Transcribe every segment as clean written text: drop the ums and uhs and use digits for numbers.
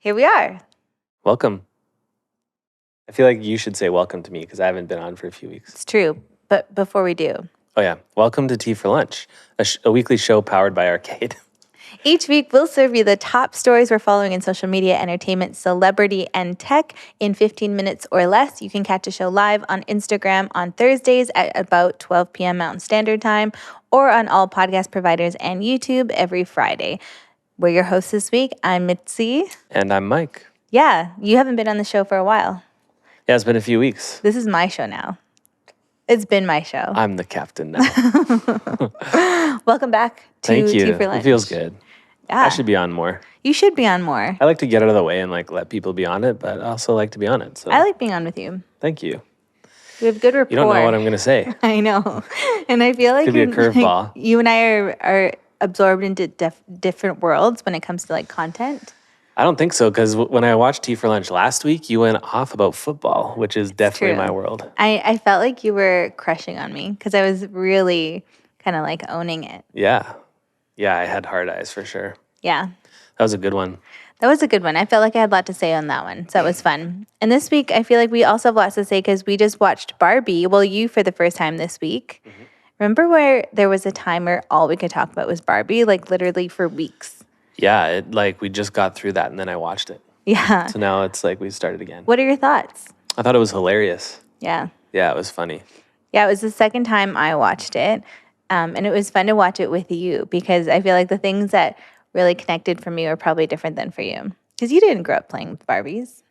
Here we are. Welcome. I feel like you should say welcome to me because I haven't been on for a few weeks. It's true. But before we do, Oh, yeah. Welcome to Tea for Lunch, a weekly show powered by Arcade. each week we'll serve you the top stories we're following in social media, entertainment, celebrity, and tech in 15 minutes or less. You can catch a show live on Instagram on Thursdays at about 12 p.m. Mountain Standard Time or on all podcast providers and YouTube every Friday. We're your hosts this week. I'm Mitzi. And I'm Mike. Yeah, you haven't been on the show for a while. Yeah, it's been a few weeks. This is my show now. It's been my show. I'm the captain now. Welcome back to Thank you. Tea for Lunch. It feels good. Yeah. I should be on more. You should be on more. I like to get out of the way and let people be on it, but I also like to be on it. So I like being on with you. thank you. We have good rapport. You don't know what I'm going to say. I know. And I feel like Could be a curveball. You and I are absorbed into different worlds when it comes to content. I don't think so, because when I watched Tea for Lunch last week, you went off about football, which is definitely true. my world. I felt like you were crushing on me because I was really kind of owning it. Yeah. Yeah, I had hard eyes for sure. Yeah. That was a good one. That was a good one. I felt like I had a lot to say on that one. So it was fun. And this week, I feel like we also have lots to say because we just watched Barbie. Well, you for the first time this week. Mm-hmm. Remember where there was a time where all we could talk about was Barbie, literally for weeks? Yeah, we just got through that and then I watched it. Yeah. So now it's we started again. What are your thoughts? I thought it was hilarious. Yeah. Yeah, it was funny. Yeah, it was the second time I watched it. And it was fun to watch it with you because I feel like the things that really connected for me were probably different than for you. Because you didn't grow up playing with Barbies.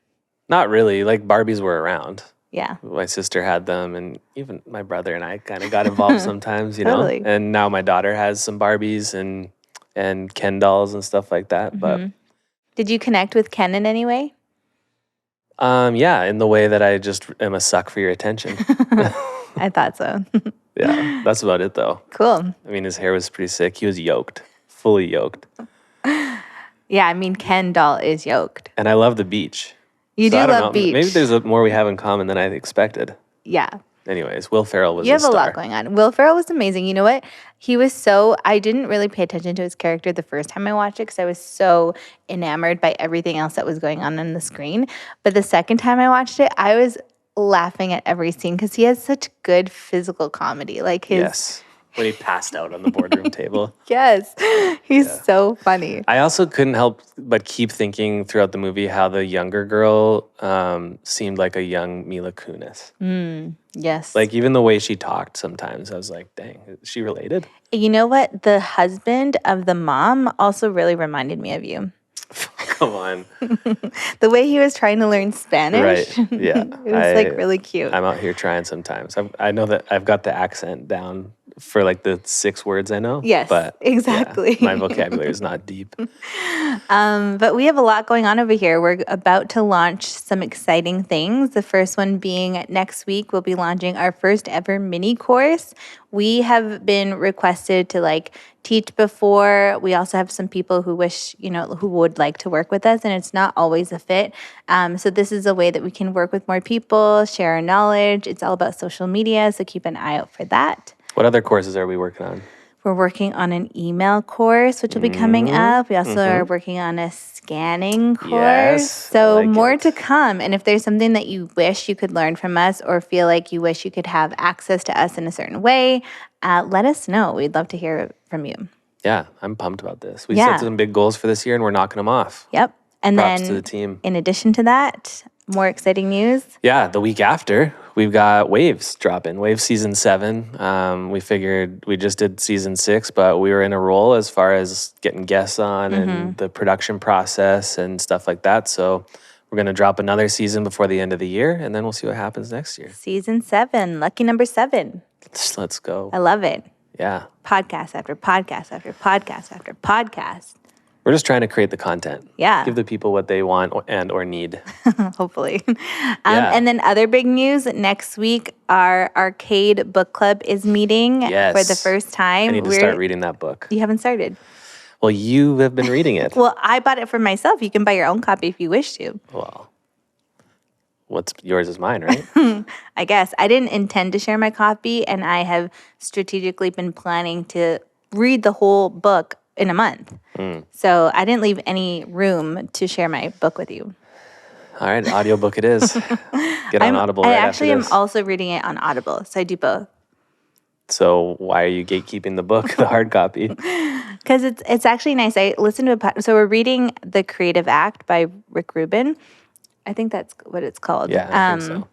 Not really. Barbies were around. Yeah. My sister had them, and even my brother and I kind of got involved sometimes, Totally. know? And now my daughter has some Barbies and Ken dolls and stuff like that. Mm-hmm. But did you connect with Ken in any way? Yeah, in the way that I just am a suck for your attention. I thought so. Yeah, that's about it though. Cool. I mean, his hair was pretty sick. He was yoked, fully yoked. Yeah, I mean, Ken doll is yoked. And I love the beach. You do love beach. Maybe there's more we have in common than I expected. Yeah. Anyways, Will Ferrell was You have a star. A lot going on. Will Ferrell was amazing. You know what? I didn't really pay attention to his character the first time I watched it because I was so enamored by everything else that was going on the screen. But the second time I watched it, I was laughing at every scene because he has such good physical comedy. Yes. When he passed out on the boardroom table. Yes. He's so funny. I also couldn't help but keep thinking throughout the movie how the younger girl seemed like a young Mila Kunis. Yes. Even the way she talked sometimes, I was like, dang, is she related? You know what? The husband of the mom also really reminded me of you. Come on. The way he was trying to learn Spanish. Right, yeah. It was really cute. I'm out here trying sometimes. I know that I've got the accent down for the 6 words I know. Yes, but exactly. Yeah, my vocabulary is not deep. But we have a lot going on over here. We're about to launch some exciting things. The first one being next week, we'll be launching our first ever mini course. We have been requested to teach before. We also have some people who who would like to work with us, and it's not always a fit. So this is a way that we can work with more people, share our knowledge. It's all about social media, so keep an eye out for that. What other courses are we working on? We're working on an email course, which will be coming up. We also are working on a scanning course. Yes, so more to come. And if there's something that you wish you could learn from us or feel like you wish you could have access to us in a certain way, let us know. We'd love to hear from you. Yeah, I'm pumped about this. We set some big goals for this year, and we're knocking them off. Yep. And Props then to the team. In addition to that, more exciting news. Yeah, the week after, we've got Waves dropping. Waves Season 7. We figured we just did Season 6, but we were in a roll as far as getting guests on and the production process and stuff like that. So we're going to drop another season before the end of the year, and then we'll see what happens next year. Season 7. Lucky number 7. Let's go. I love it. Yeah. Podcast after podcast after podcast after podcast. We're just trying to create the content. Yeah. Give the people what they want or need. Hopefully. And then other big news, next week, our Arcade Book Club is meeting for the first time. I need to start reading that book. You haven't started. Well, you have been reading it. Well, I bought it for myself. You can buy your own copy if you wish to. Well, what's yours is mine, right? I guess. I didn't intend to share my copy, and I have strategically been planning to read the whole book in a month. So I didn't leave any room to share my book with you. All right, audiobook it is. Get on Audible right after am this. also reading it on Audible, so I do both. So why are you gatekeeping the book, the hard copy? Because it's actually nice. I listened to so we're reading The Creative Act by Rick Rubin. I think that's what it's called. Yeah, I think so.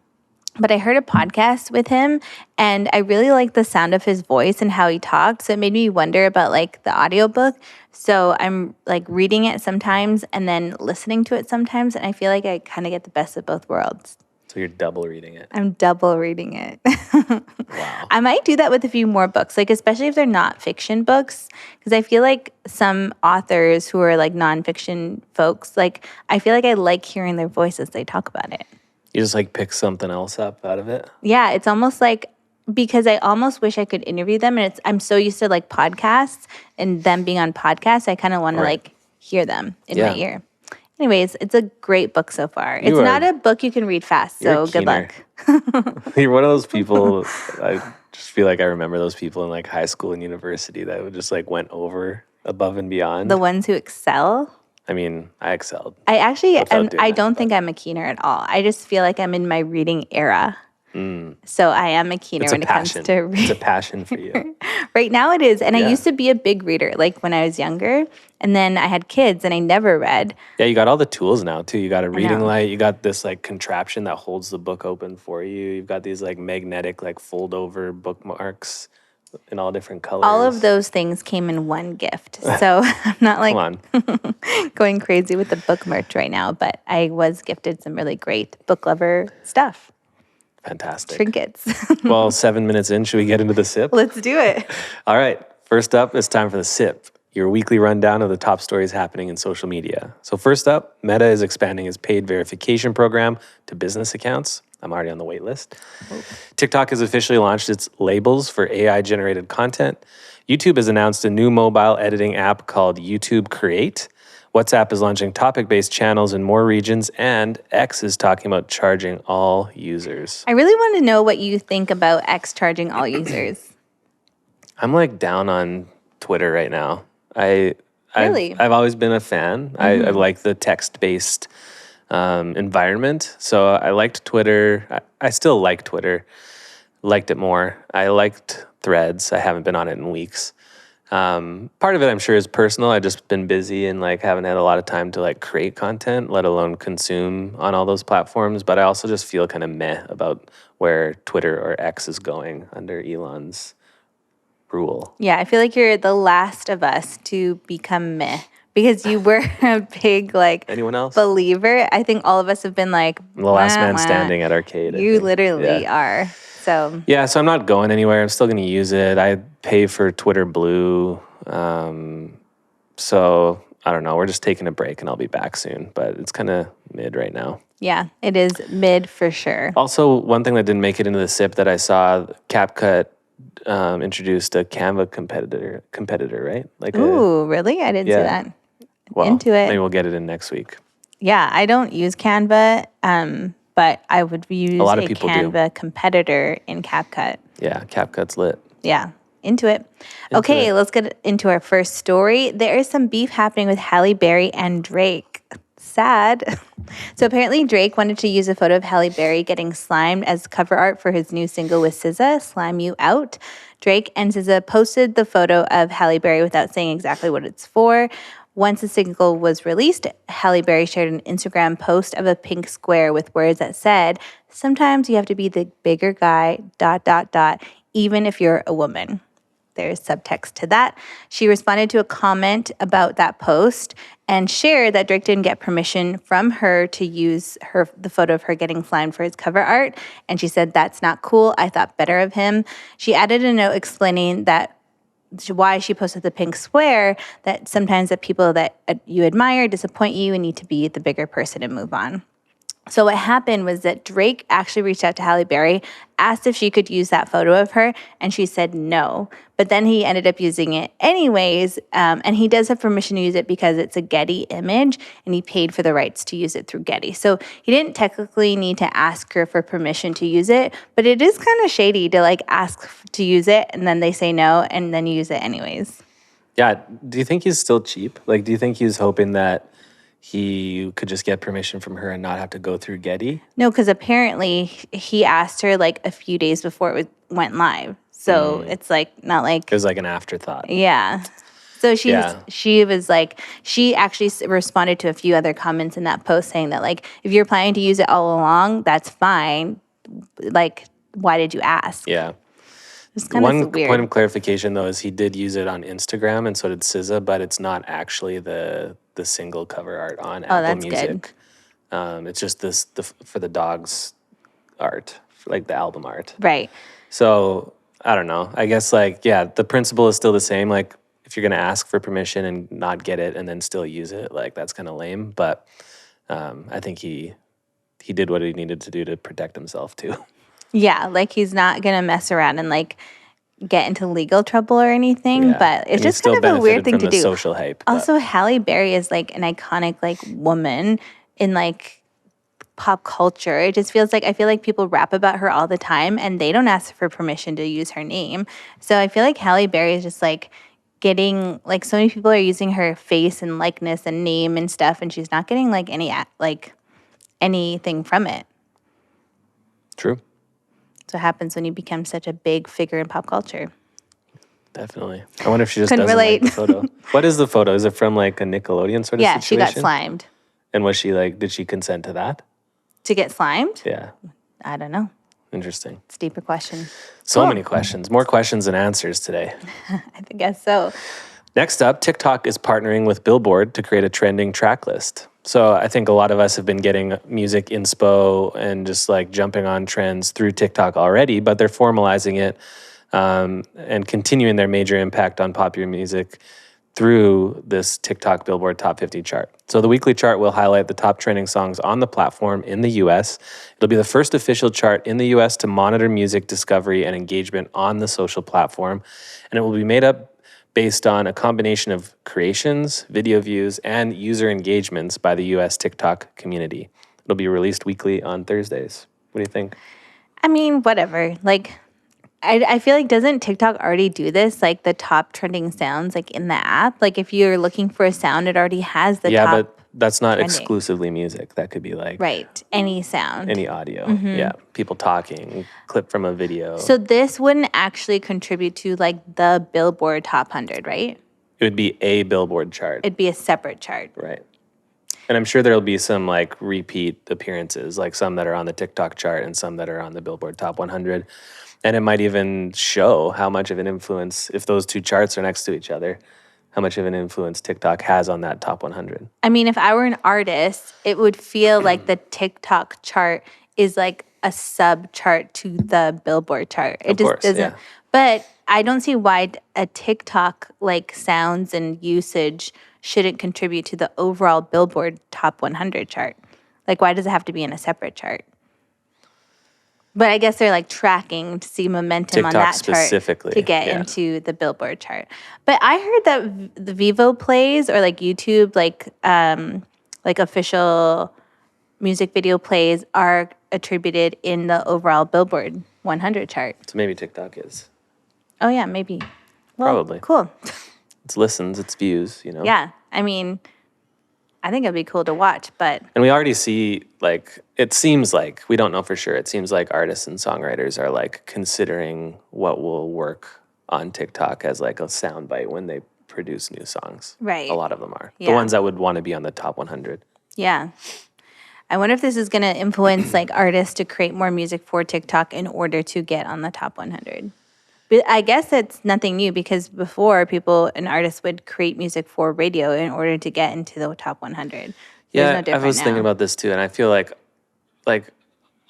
But I heard a podcast with him, and I really liked the sound of his voice and how he talked. So it made me wonder about like the audiobook. So I'm like reading it sometimes and then listening to it sometimes, and I feel like I kind of get the best of both worlds. So you're double reading it. I'm double reading it. Wow. I might do that with a few more books, like especially if they're not fiction books, because I feel like some authors who are like nonfiction folks, like I feel like I like hearing their voices. They talk about it. You just like pick something else up out of it? Yeah, it's almost like, because I almost wish I could interview them, and I'm so used to like podcasts and them being on podcasts, I kind of want to like hear them in my ear. Anyways, it's a great book so far. It's not a book you can read fast, so good luck. You're one of those people, I just feel like I remember those people in like high school and university that would just like went over above and beyond. The ones who excel. I mean, I excelled. I actually, I don't think I'm a keener at all. I just feel like I'm in my reading era. So I am a keener when it comes to reading. It's a passion for you. Right now it is. And I used to be a big reader, like when I was younger. And then I had kids and I never read. Yeah, you got all the tools now too. You got a reading light. You got this like contraption that holds the book open for you. You've got these like magnetic like fold over bookmarks in all different colors. All of those things came in one gift. So I'm not like going crazy with the book merch right now, but I was gifted some really great book lover stuff. Fantastic. Trinkets. Well, 7 minutes in, should we get into the sip? Let's do it. All right. First up, it's time for the sip, your weekly rundown of the top stories happening in social media. So first up, Meta is expanding its paid verification program to business accounts. I'm already on the wait list. TikTok has officially launched its labels for AI-generated content. YouTube has announced a new mobile editing app called YouTube Create. WhatsApp is launching topic-based channels in more regions, and X is talking about charging all users. I really want to know what you think about X charging all users. I'm like down on Twitter right now. I've always been a fan. I like the text-based environment. So I liked Twitter. I still like Twitter. Liked it more. I liked Threads. I haven't been on it in weeks. Part of it I'm sure is personal. I've just been busy and like haven't had a lot of time to like create content, let alone consume on all those platforms. But I also just feel kind of meh about where Twitter or X is going under Elon's rule. Yeah, I feel like you're the last of us to become meh, because you were a big like Anyone else? believer. I think all of us have been like The last man standing at Arcade. You literally are. So yeah, so I'm not going anywhere. I'm still going to use it. I pay for Twitter Blue. So I don't know. We're just taking a break and I'll be back soon. But it's kind of mid right now. Yeah, it is mid for sure. Also, one thing that didn't make it into the sip that I saw, CapCut introduced a Canva competitor, right? Like really? I didn't see that. Well, into it. Maybe we'll get it in next week. Yeah, I don't use Canva, but I would use a Canva competitor in CapCut. Yeah, CapCut's lit. Yeah, into it. Okay, let's get into our first story. There is some beef happening with Halle Berry and Drake. Sad. So apparently Drake wanted to use a photo of Halle Berry getting slimed as cover art for his new single with SZA, Slime You Out. Drake and SZA posted the photo of Halle Berry without saying exactly what it's for. Once the single was released, Halle Berry shared an Instagram post of a pink square with words that said, "Sometimes you have to be the bigger guy, ... even if you're a woman." There's subtext to that. She responded to a comment about that post and shared that Drake didn't get permission from her to use the photo of her getting slimed for his cover art. And she said, "That's not cool. I thought better of him." She added a note explaining that why she posted the pink square, that sometimes the people that you admire disappoint you and need to be the bigger person and move on. So what happened was that Drake actually reached out to Halle Berry, asked if she could use that photo of her, and she said no. But then he ended up using it anyways, and he does have permission to use it because it's a Getty image, and he paid for the rights to use it through Getty. So he didn't technically need to ask her for permission to use it, but it is kind of shady to like ask to use it, and then they say no, and then you use it anyways. Yeah. Do you think he's still cheap? Like, do you think he's hoping that he could just get permission from her and not have to go through Getty? No, because apparently he asked her like a few days before went live. So it's like not like It was like an afterthought. Yeah. So she was like, she actually responded to a few other comments in that post saying that like, if you're planning to use it all along, that's fine. Like, why did you ask? Yeah. It's kind One of weird. point of clarification though is he did use it on Instagram, and so did SZA, but it's not actually the single cover art on Apple that's Music. It's just for the dogs art, like the album art. Right. So I don't know. I guess the principle is still the same. Like if you're gonna ask for permission and not get it and then still use it, like that's kind of lame. But I think he did what he needed to do to protect himself too. Yeah, like he's not gonna mess around and like get into legal trouble or anything. Yeah. But it's And he just still kind of a weird benefited thing from to the do. social hype. Also, Halle Berry is like an iconic like woman in like pop culture. It just feels like I feel like people rap about her all the time and they don't ask for permission to use her name. So I feel like Halle Berry is just like getting like so many people are using her face and likeness and name and stuff, and she's not getting like anything from it. True. That's what happens when you become such a big figure in pop culture. Definitely. I wonder if she just Couldn't doesn't relate. like the photo. What is the photo? Is it from like a Nickelodeon sort of Yeah, she situation? got slimed. And was she like, did she consent to that? To get slimed? Yeah. I don't know. Interesting. It's a deeper question. So many questions. More questions than answers today. I guess so. Next up, TikTok is partnering with Billboard to create a trending track list. So I think a lot of us have been getting music inspo and just like jumping on trends through TikTok already, but they're formalizing it and continuing their major impact on popular music through this TikTok Billboard Top 50 chart. So the weekly chart will highlight the top trending songs on the platform in the US. It'll be the first official chart in the US to monitor music discovery and engagement on the social platform. And it will be made up based on a combination of creations, video views, and user engagements by the US TikTok community. It'll be released weekly on Thursdays. What do you think? I mean, whatever. Like, I feel like doesn't TikTok already do this? Like the top trending sounds, like in the app. Like if you're looking for a sound, it already has the top. Yeah, but that's not trending. exclusively music. That could be like any sound, any audio. Yeah, people talking, clip from a video. So this wouldn't actually contribute to like the Billboard Top 100, right? It would be a Billboard chart. It'd be a separate chart. Right. And I'm sure there'll be some like repeat appearances, like some that are on the TikTok chart and some that are on the Billboard Top 100. And it might even show how much of an influence, if those two charts are next to each other, how much of an influence TikTok has on that top 100. I mean, if I were an artist, it would feel like the TikTok chart is like a sub chart to the Billboard chart. It just doesn't. Yeah. But I don't see why a TikTok like sounds and usage shouldn't contribute to the overall Billboard Top 100 chart. Like, why does it have to be in a separate chart? But I guess they're like tracking to see momentum TikTok on that specifically, chart to get into the Billboard chart. But I heard that the Vivo plays or like YouTube, like official music video plays are attributed in the overall Billboard 100 chart. So maybe TikTok is. Oh yeah, maybe. Well, probably. Cool. It's listens, it's views, you know. Yeah, I mean, I think it'd be cool to watch, but... And we already see, like, it seems like, we don't know for sure, it seems like artists and songwriters are, like, considering what will work on TikTok as, like, a soundbite when they produce new songs. Right. A lot of them are. Yeah. The ones that would want to be on the top 100. Yeah. I wonder if this is going to influence, like, artists to create more music for TikTok in order to get on the top 100. But I guess it's nothing new because before an artist would create music for radio in order to get into the top 100. Yeah, I was thinking about this too, and I feel like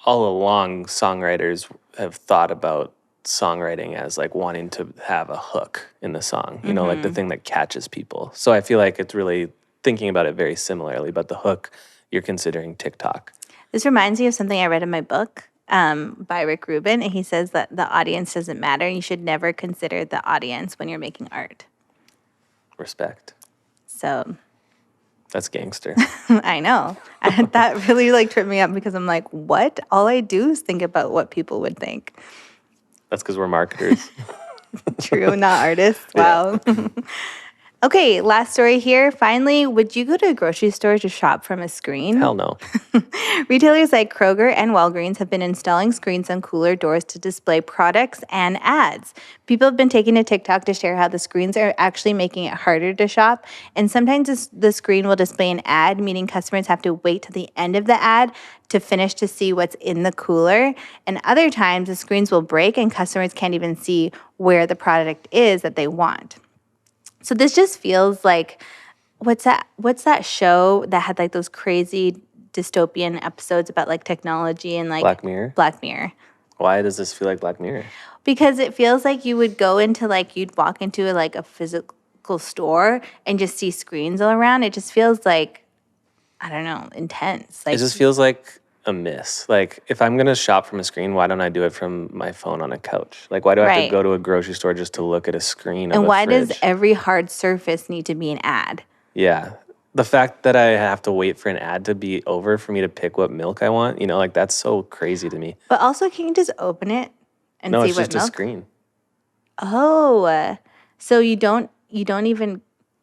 all along songwriters have thought about songwriting as like wanting to have a hook in the song, you know, like the thing that catches people. So I feel like it's really thinking about it very similarly, but the hook, you're considering TikTok. This reminds me of something I read in my book. By Rick Rubin, and he says that the audience doesn't matter. You should never consider the audience when you're making art. Respect. So. That's gangster. I know. That really like tripped me up because I'm like, what? All I do is think about what people would think. That's because we're marketers. True, not artists. Wow. Okay, last story here. Finally, would you go to a grocery store to shop from a screen? Hell no. Retailers like Kroger and Walgreens have been installing screens on cooler doors to display products and ads. People have been taking to TikTok to share how the screens are actually making it harder to shop. And sometimes the screen will display an ad, meaning customers have to wait to the end of the ad to finish to see what's in the cooler. And other times, the screens will break and customers can't even see where the product is that they want. So this just feels like what's that show that had like those crazy dystopian episodes about like technology and like Black Mirror? Black Mirror. Why does this feel like Black Mirror? Because it feels like you would go into like you'd walk into like a physical store and just see screens all around. It just feels like I don't know, intense. Like It just feels like a miss. Like, if I'm going to shop from a screen, why don't I do it from my phone on a couch? Like, why do I have to Right. go to a grocery store just to look at a screen of and a why fridge? does every hard surface need to be an ad? Yeah. The fact that I have to wait for an ad to be over for me to pick what milk I want, like, that's so crazy to me. But also, can you just open it and No, see it's what just a milk? screen. Oh, so you don't even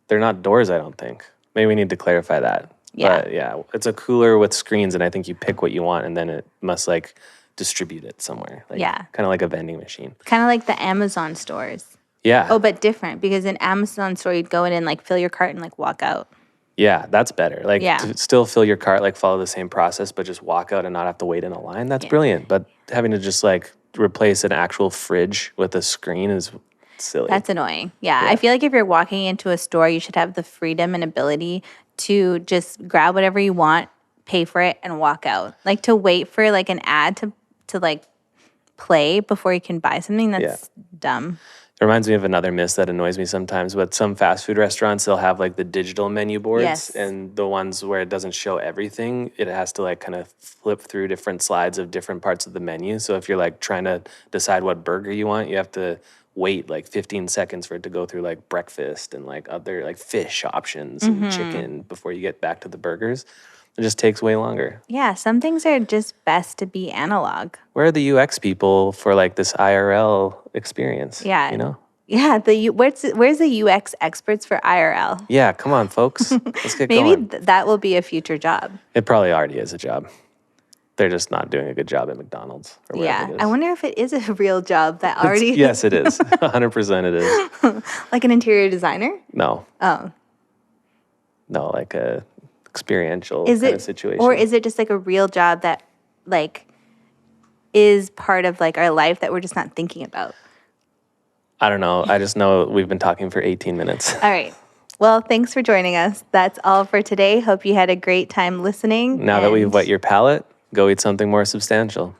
They're not doors, I don't think. Maybe we need to clarify that. Yeah. But yeah, it's a cooler with screens, and I think you pick what you want, and then it must like distribute it somewhere. Like, Yeah. kind of like a vending machine. kind of like the Amazon stores. Yeah. Oh, but different because in Amazon store you'd go in and like fill your cart and like walk out. Yeah, that's better. Like, Yeah. to still fill your cart, like follow the same process, but just walk out and not have to wait in a line. That's brilliant. But having to just like replace an actual fridge with a screen is silly. That's annoying. Yeah, I feel like if you're walking into a store, you should have the freedom and ability to just grab whatever you want, pay for it, and walk out. Like to wait for like an ad to like play before you can buy something. That's dumb. It reminds me of another miss that annoys me sometimes, but some fast food restaurants, they'll have like the digital menu boards, Yes. and the ones where it doesn't show everything, it has to like kind of flip through different slides of different parts of the menu. So if you're like trying to decide what burger you want, you have to wait like 15 seconds for it to go through like breakfast and like other like fish options and chicken before you get back to the burgers. It just takes way longer. Yeah, some things are just best to be analog. Where are the UX people for like this IRL experience? Yeah. You know? Yeah, where's the UX experts for IRL? Yeah, come on, folks. Let's get Maybe going. that will be a future job. It probably already is a job. They're just not doing a good job at McDonald's or wherever Yeah, it is. I wonder if it is a real job that already Yes, it is. 100% it is. like an interior designer. No. Oh, No, like a experiential is kind it of situation. or is it just like a real job that like is part of like our life that we're just not thinking about? I don't know. I just know we've been talking for 18 minutes. All right. Well, thanks for joining us. That's all for today. Hope you had a great time listening. Now that we've and- wet your palate, go eat something more substantial.